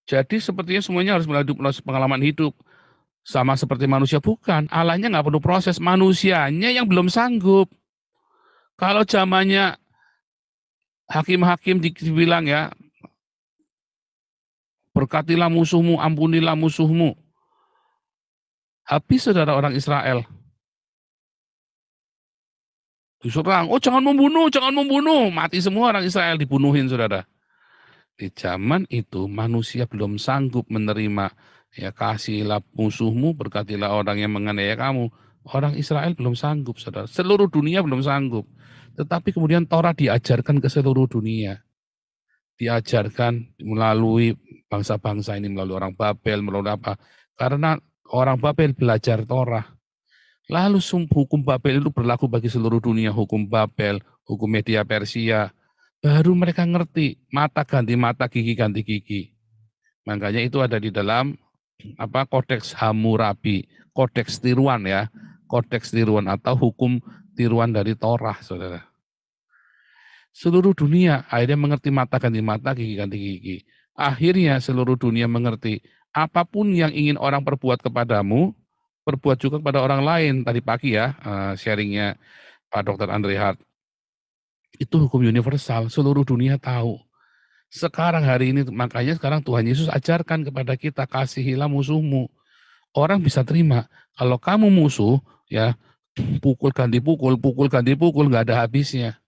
Jadi sepertinya semuanya harus melalui proses pengalaman hidup. Sama seperti manusia, bukan. Allahnya nggak perlu proses, manusianya yang belum sanggup. Kalau zamannya hakim-hakim dibilang ya, berkatilah musuhmu, ampunilah musuhmu. Habis saudara orang Israel. Diserang, oh jangan membunuh. Mati semua orang Israel, dibunuhin saudara. Di zaman itu manusia belum sanggup menerima, ya kasihilah musuhmu, berkatilah orang yang menganiaya kamu. Orang Israel belum sanggup, saudara. Seluruh dunia belum sanggup. Tetapi kemudian Torah diajarkan ke seluruh dunia. Diajarkan melalui bangsa-bangsa ini, melalui orang Babel, melalui apa. Karena orang Babel belajar Torah. Lalu hukum Babel itu berlaku bagi seluruh dunia, hukum Babel, hukum Media Persia. Baru mereka ngerti, mata ganti mata, gigi ganti gigi. Makanya itu ada di dalam Kodeks Hammurabi, kodeks tiruan ya, kodeks tiruan atau hukum tiruan dari Torah, saudara. Seluruh dunia akhirnya mengerti mata ganti mata, gigi ganti gigi. Akhirnya seluruh dunia mengerti, apapun yang ingin orang perbuat kepadamu, perbuat juga kepada orang lain. Tadi pagi ya, sharingnya Pak Dr. Andre Hart. Itu hukum universal, seluruh dunia tahu. Sekarang hari ini, makanya sekarang Tuhan Yesus ajarkan kepada kita, kasihilah musuhmu. Orang bisa terima, kalau kamu musuh, ya pukul ganti pukul, nggak ada habisnya.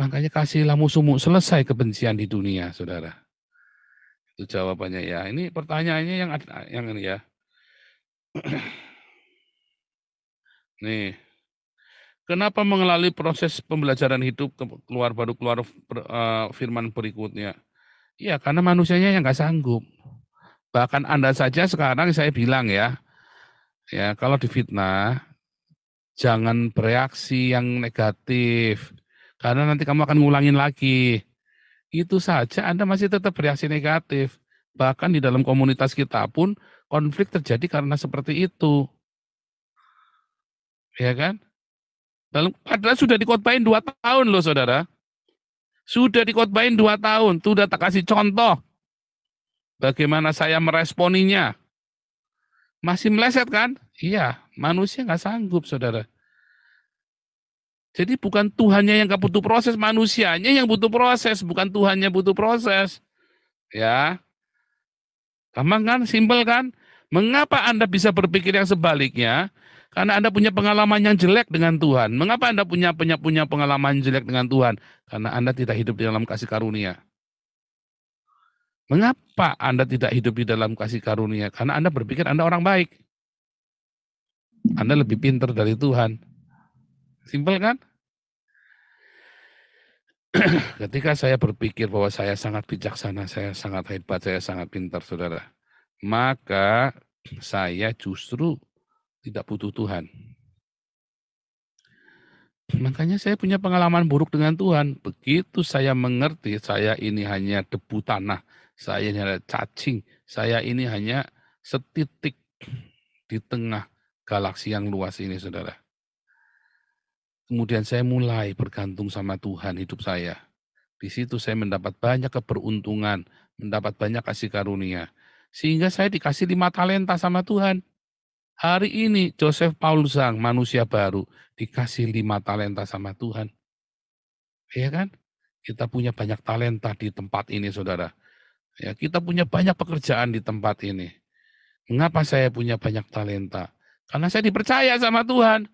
Makanya kasihilah musuhmu, selesai kebencian di dunia, saudara. Itu jawabannya ya. Ini pertanyaannya yang ini ya. Nih, kenapa mengalami proses pembelajaran hidup keluar firman berikutnya? Ya, karena manusianya yang nggak sanggup. Bahkan Anda saja sekarang saya bilang ya kalau difitnah, jangan bereaksi yang negatif. Karena nanti kamu akan ngulangin lagi. Itu saja Anda masih tetap bereaksi negatif. Bahkan di dalam komunitas kita pun konflik terjadi karena seperti itu. Ya kan? Padahal sudah dikotbahin 2 tahun loh saudara. Sudah dikotbahin 2 tahun. Sudah tak kasih contoh. Bagaimana saya meresponinya. Masih meleset kan? Iya, manusia nggak sanggup saudara. Jadi bukan Tuhannya yang nggak butuh proses, manusianya yang butuh proses, bukan Tuhannya butuh proses. Ya, gampang kan? Simpel kan? Mengapa Anda bisa berpikir yang sebaliknya? Karena Anda punya pengalaman yang jelek dengan Tuhan. Mengapa Anda punya pengalaman jelek dengan Tuhan? Karena Anda tidak hidup di dalam kasih karunia. Mengapa Anda tidak hidup di dalam kasih karunia? Karena Anda berpikir Anda orang baik. Anda lebih pintar dari Tuhan. Simpel kan? Ketika saya berpikir bahwa saya sangat bijaksana, saya sangat hebat, saya sangat pintar, saudara, maka saya justru tidak butuh Tuhan. Makanya saya punya pengalaman buruk dengan Tuhan. Begitu saya mengerti, saya ini hanya debu tanah, saya ini hanya cacing, saya ini hanya setitik di tengah galaksi yang luas ini, saudara. Kemudian saya mulai bergantung sama Tuhan hidup saya. Di situ saya mendapat banyak keberuntungan, mendapat banyak kasih karunia. Sehingga saya dikasih 5 talenta sama Tuhan. Hari ini Joseph Paul Zhang, manusia baru, dikasih 5 talenta sama Tuhan. Ya kan? Kita punya banyak talenta di tempat ini, saudara. Ya, kita punya banyak pekerjaan di tempat ini. Mengapa saya punya banyak talenta? Karena saya dipercaya sama Tuhan.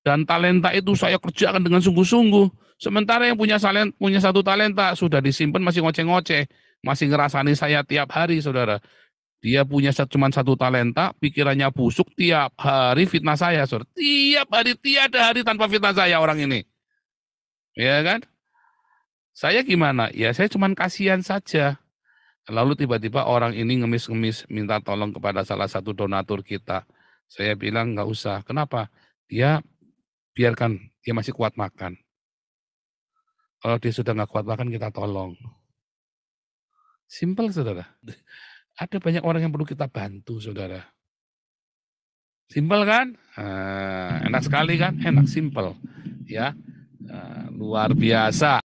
Dan talenta itu saya kerjakan dengan sungguh-sungguh. Sementara yang punya 1 talenta sudah disimpan masih ngoceh-ngoceh, masih ngerasani saya tiap hari, saudara. Dia punya cuma 1 talenta, pikirannya busuk, tiap hari fitnah saya, saudara. Tiap hari, tiada hari tanpa fitnah saya orang ini. Ya kan? Saya gimana? Ya saya cuma kasihan saja. Lalu tiba-tiba orang ini ngemis-ngemis minta tolong kepada salah satu donatur kita. Saya bilang nggak usah. Kenapa? Dia biarkan, dia masih kuat makan. Kalau dia sudah nggak kuat makan, kita tolong. Simpel, saudara. Ada banyak orang yang perlu kita bantu, saudara. Simpel kan? Enak sekali kan? Enak, simpel. Ya, luar biasa.